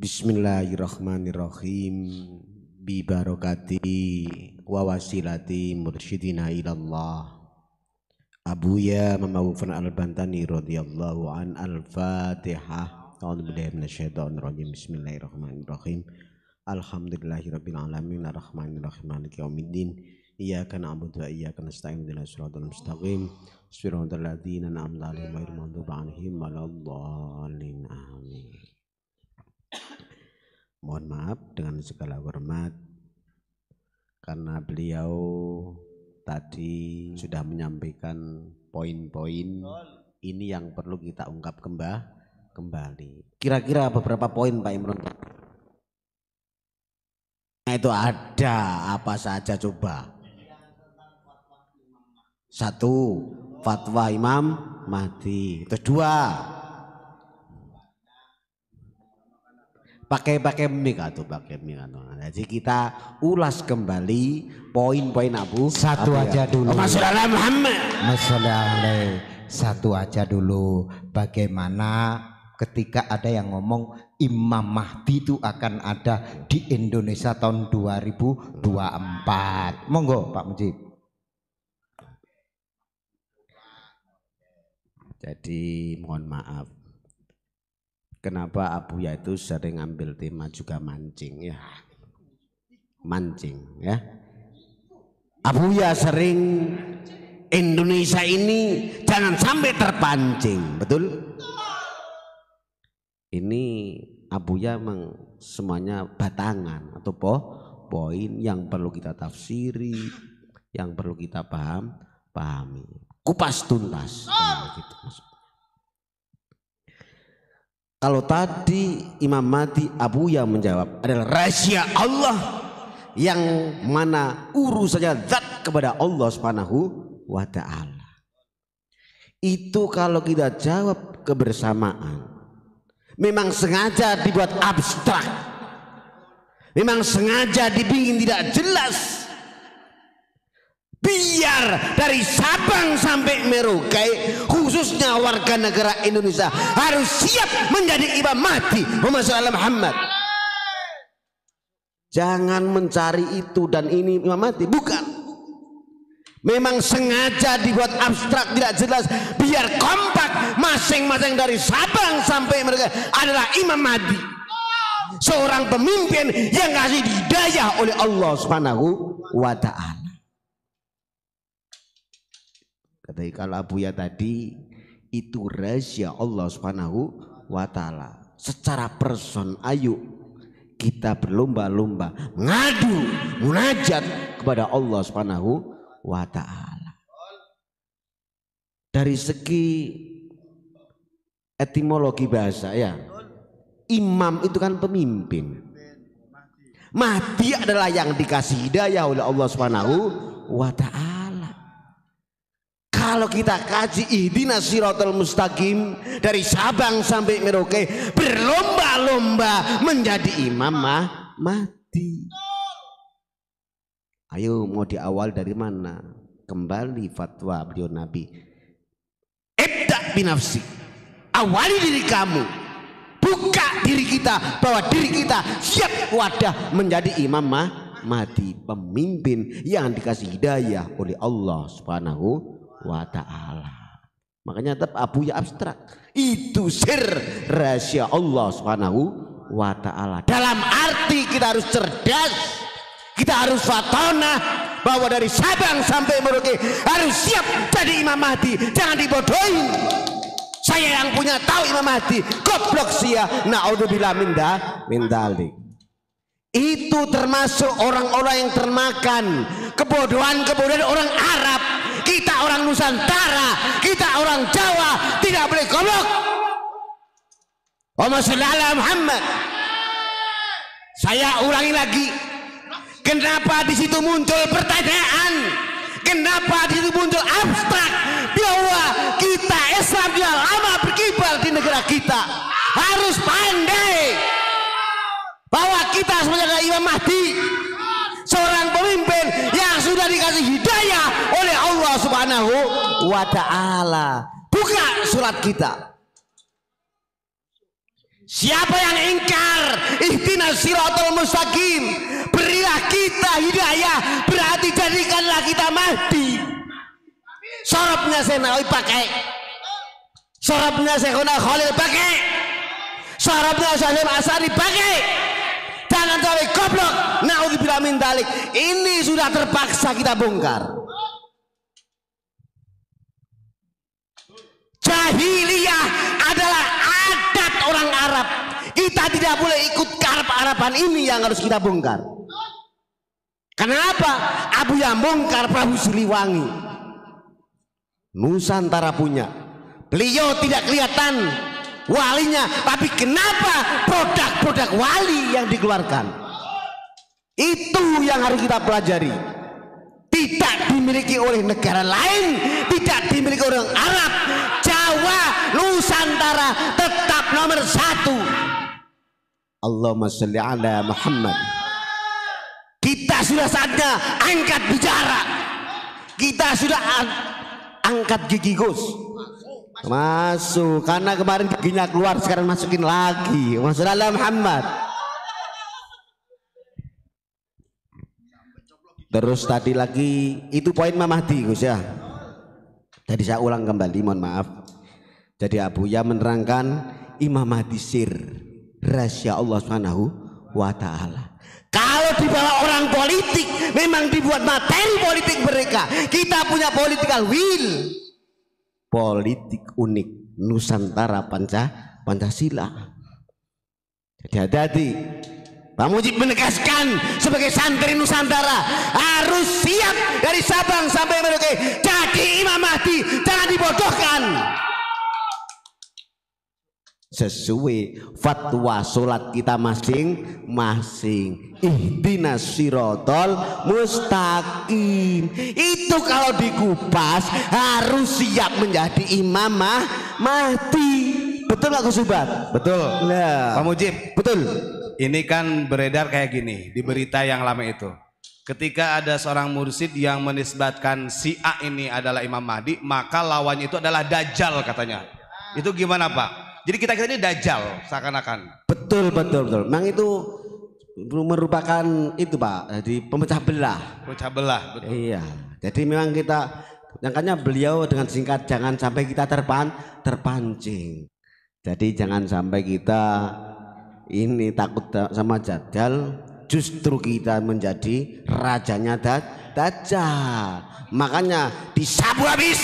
Bismillahirrahmanirrahim. Bi barakati wa wasilati mursyidina ilallah Abuya Mamawufan al-Bantani radhiyallahu an. Al-Fatihah. A'udzubillahi minasyaitonir rajim. Bismillahirrahmanirrahim. Alhamdulillahirabbil alamin arrahmanirrahim maliki yaumiddin. Iyyaka na'budu wa iyyaka nasta'in ihdinas siratal mustaqim. Shiratal ladzina an'amta 'alaihim ghairil maghdubi 'alaihim waladdallin. Amin. Mohon maaf dengan segala hormat karena beliau tadi sudah menyampaikan poin-poin ini yang perlu kita ungkap kembali. Kira-kira beberapa poin Pak Imron? Nah, itu ada apa saja coba? 1. Fatwa Imam Mahdi. Terus 2. pakai mic atau pakai mic atau. Jadi kita ulas kembali poin-poin satu aja dulu. Masalah Muhammad. Masalah satu aja dulu. Bagaimana ketika ada yang ngomong Imam Mahdi itu akan ada di Indonesia tahun 2024. Monggo Pak Mujib. Jadi mohon maaf. Kenapa Abuya itu sering ambil tema juga mancing ya. Mancing ya. Abuya sering Indonesia ini jangan sampai terpancing, betul? Ini Abuya memang semuanya batangan atau poin yang perlu kita tafsiri, yang perlu kita pahami. Kupas tuntas. Gitu, kalau tadi Imam Mahdi Abuya menjawab adalah rahasia Allah yang mana urusannya zat kepada Allah Subhanahu wa ta'ala. Itu kalau kita jawab kebersamaan memang sengaja dibuat abstrak, memang sengaja dibikin tidak jelas, biar dari Sabang sampai Merauke khususnya warga negara Indonesia harus siap menjadi Imam Mahdi Muhammad. Jangan mencari itu dan ini Imam Mahdi, bukan. Memang sengaja dibuat abstrak tidak jelas biar kompak masing-masing dari Sabang sampai Merauke adalah Imam Mahdi, seorang pemimpin yang kasih hidayah oleh Allah Subhanahu wa ta'ala. Ketika kalau Abuya tadi itu rahasia Allah Subhanahu wa ta'ala. Secara person ayo kita berlomba-lomba ngadu munajat kepada Allah Subhanahu wa ta'ala. Dari segi etimologi bahasa ya, imam itu kan pemimpin. Mahdi adalah yang dikasih hidayah oleh Allah Subhanahu wa ta'ala. Kalau kita kaji ihdinas siratal mustaqim dari Sabang sampai Merauke berlomba-lomba menjadi Imam Mahdi. Ayo mau diawal dari mana? Kembali fatwa beliau Nabi. Ibda binafsi. Awali diri kamu. Buka diri kita bahwa diri kita siap wadah menjadi Imam Mahdi, pemimpin yang dikasih hidayah oleh Allah Subhanahu wa ta'ala. Makanya tetap Abuya abstrak. Itu sir rahasia Allah Subhanahu wa ta'ala. Dalam arti kita harus cerdas, kita harus fatonah bahwa dari Sabang sampai Merauke harus siap jadi Imam Mahdi. Jangan dibodohi. Saya yang punya tahu Imam Mahdi, goblok sia. Naudzubillah min dzalik. Itu termasuk orang-orang yang termakan kebodohan-kebodohan orang Arab. Kita orang Nusantara, kita orang Jawa tidak boleh goblok. Allahumma sholli ala Muhammad. Saya ulangi lagi. Kenapa di situ muncul pertanyaan? Kenapa di situ muncul abstrak? Bahwa kita Islam sudah lama berkibar di negara kita. Harus pandai bahwa kita sebenarnya Imam Mahdi, seorang pemimpin yang sudah dikasih hidayah oleh Allah Subhanahu wa ta'ala. Buka surat kita. Siapa yang ingkar ihdinas siratal mustaqim, berilah kita hidayah, berarti jadikanlah kita Mahdi. Sorobnya Senawi pakai, sorobnya Syekhuna Khalil pakai, sorobnya Syekh Asari pakai. Jangan sampai goblok. Naudzubillah min dzalik. Ini sudah terpaksa kita bongkar. Jahiliyah adalah adat orang Arab. Kita tidak boleh ikut karep-arapan ini yang harus kita bongkar. Kenapa? Abu yang bongkar Prabu Siliwangi. Nusantara punya. Beliau tidak kelihatan walinya, tapi kenapa produk-produk wali yang dikeluarkan? Itu yang harus kita pelajari. Tidak dimiliki oleh negara lain, tidak dimiliki oleh orang Arab. Jawa, Nusantara tetap nomor 1. Allahumma sholli ala Muhammad. Kita sudah saatnya angkat bicara. Kita sudah angkat gigi Gus. Masuk, karena kemarin giginya keluar, sekarang masukin lagi. Wassalamualaikum Muhammad. Terus tadi lagi itu poin Mahdi Gus ya. Jadi saya ulang kembali, mohon maaf. Jadi Abuya menerangkan Imam Mahdi sir rahasia Allah Subhanahu wa taala. Kalau dibawa orang politik memang dibuat materi politik mereka. Kita punya political will. Politik unik Nusantara Pancasila. Jadi hati-hati. Pak Mujib menegaskan sebagai santri Nusantara harus siap dari Sabang sampai Merauke jadi Imam Mahdi, jangan dibodohkan. Sesuai fatwa sholat kita masing-masing. Ihdinas siratal mustaqim. Itu kalau dikupas harus siap menjadi Imam Mahdi. Betul nggak Gus Subhat? Betul. Nah, Pak Mujib, betul. ini kan beredar kayak gini di berita yang lama itu. Ketika ada seorang mursyid yang menisbatkan si A ini adalah Imam Mahdi, maka lawannya itu adalah Dajjal katanya. Itu gimana Pak? Jadi kita ini Dajjal seakan-akan. Betul. Memang itu merupakan itu Pak, jadi pemecah belah. Pecah belah, betul. Iya. Jadi memang kita, makanya beliau dengan singkat jangan sampai kita terpancing. Jadi jangan sampai kita ini takut sama Dajjal, justru kita menjadi rajanya Dajjal. Makanya disabu habis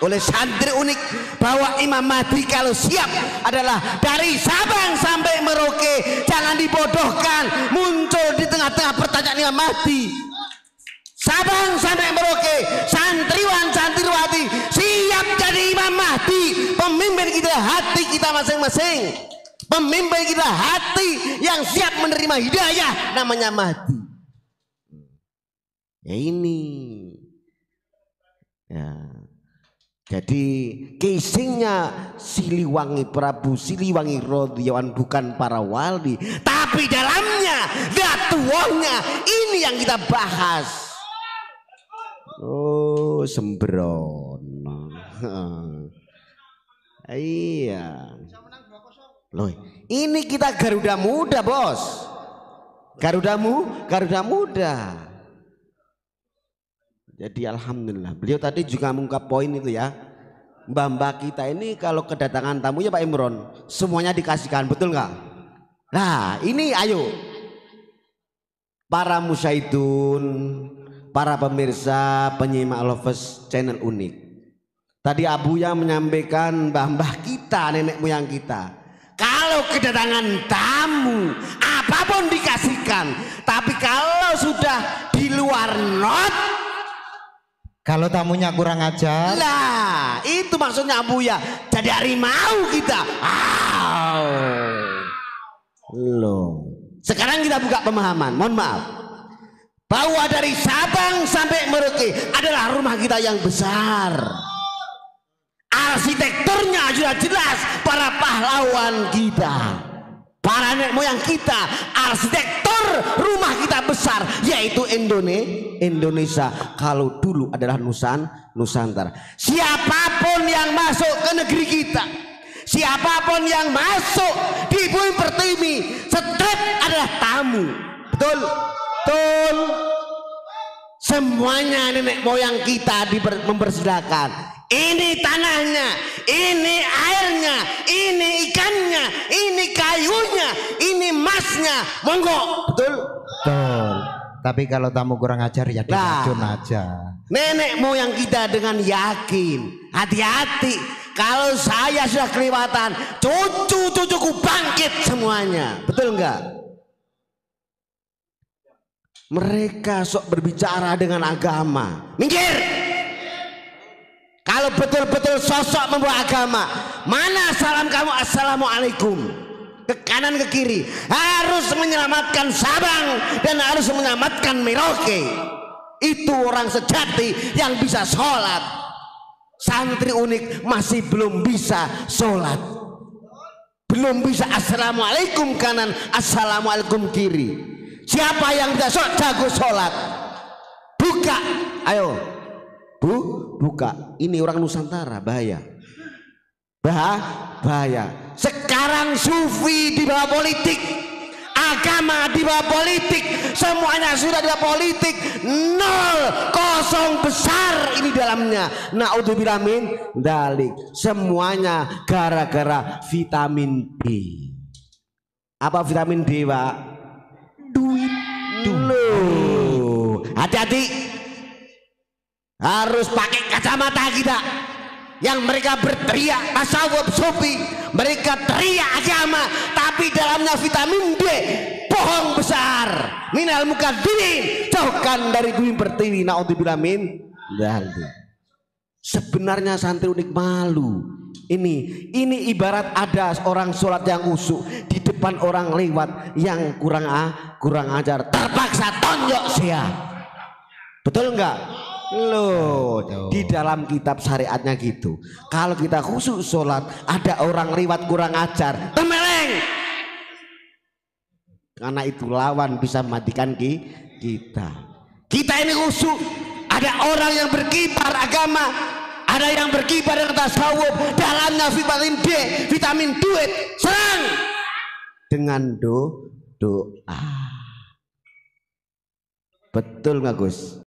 oleh santri unik bahwa Imam Mahdi kalau siap adalah dari Sabang sampai Merauke. Jangan dibodohkan, muncul di tengah-tengah pertanyaan Imam Mahdi. Sabang sampai Merauke, santriwan santriwati siap jadi Imam Mahdi. Pemimpin kita hati kita masing-masing. Pemimpin kita hati yang siap menerima hidayah, namanya Mahdi. Ya ini ya. Jadi casingnya Siliwangi, Prabu Siliwangi radhiyallahu anhu bukan para wali, tapi dalamnya datuwahnya ini yang kita bahas. Oh sembrono. Iya. Loh, ini kita Garuda Muda bos. Garuda Muda. Jadi alhamdulillah. Beliau tadi juga mengungkap poin itu ya. Mbah-mbah kita ini kalau kedatangan tamunya Pak Imron, semuanya dikasihkan, betul nggak? Nah ini ayo para musyaidun, para pemirsa penyimak Lovers channel unik. Tadi Abuya menyampaikan mbah-mbah kita, nenek moyang kita. Kalau kedatangan tamu apapun dikasihkan, tapi kalau sudah di luar not, kalau tamunya kurang ajar, lah itu maksudnya Abuya. Jadi harimau kita. Loh. Sekarang kita buka pemahaman. Mohon maaf. Bahwa dari Sabang sampai Merauke adalah rumah kita yang besar. Arsitekturnya sudah jelas para pahlawan kita, para nenek moyang kita. Arsitektur rumah kita besar yaitu Indonesia. Kalau dulu adalah Nusantara. Siapapun yang masuk ke negeri kita, Siapapun yang masuk di bumi pertiwi, setiap adalah tamu. Betul? Betul. Semuanya nenek moyang kita mempersilahkan. Ini tanahnya, ini airnya, ini ikannya, ini kayunya, ini emasnya. Monggo. Betul? Betul. Tapi kalau tamu kurang ajar ya diracun aja. Nenek moyang kita dengan yakin, hati-hati. Kalau saya sudah kelewatan, cucu-cucuku bangkit semuanya. Betul enggak? Mereka sok berbicara dengan agama. Minggir. Kalau betul-betul sosok membawa agama, mana salam kamu? Assalamualaikum. Ke kanan ke kiri, harus menyelamatkan Sabang dan harus menyelamatkan Merauke. Itu orang sejati yang bisa sholat. Santri unik masih belum bisa sholat, belum bisa assalamualaikum kanan, assalamualaikum kiri. Siapa yang bisa sholat? Jago sholat. Buka, ayo buka. Ini orang Nusantara, bahaya. Bahaya. Sekarang sufi di bawah politik, agama di bawah politik, semuanya sudah di bawah politik. Nol, kosong besar ini dalamnya. Naudzubillah min dalik. Semuanya gara-gara vitamin D. Apa vitamin D, Pak? Duit. Loh, hati-hati. Harus pakai kacamata kita. Yang mereka berteriak tasawuf sufi, mereka teriak agama, tapi dalamnya vitamin D. Bohong besar. Minal mukadzimin, jauhkan dari bumi pertiwi. Naudzubillah min dzalik. Sebenarnya santri unik malu. Ini ibarat ada orang sholat yang usuk di depan orang lewat yang kurang ajar, terpaksa tonjok sia. Betul enggak? Loh, di dalam kitab syariatnya gitu. Kalau kita khusyuk sholat, ada orang lewat kurang ajar, temeleng. Karena itu lawan bisa mematikan kita. Kita ini khusyuk. Ada orang yang berkibar agama, ada yang berkibar dengan tasawuf, dalamnya vitamin D, vitamin duit. Serang dengan doa. Betul nggak Gus?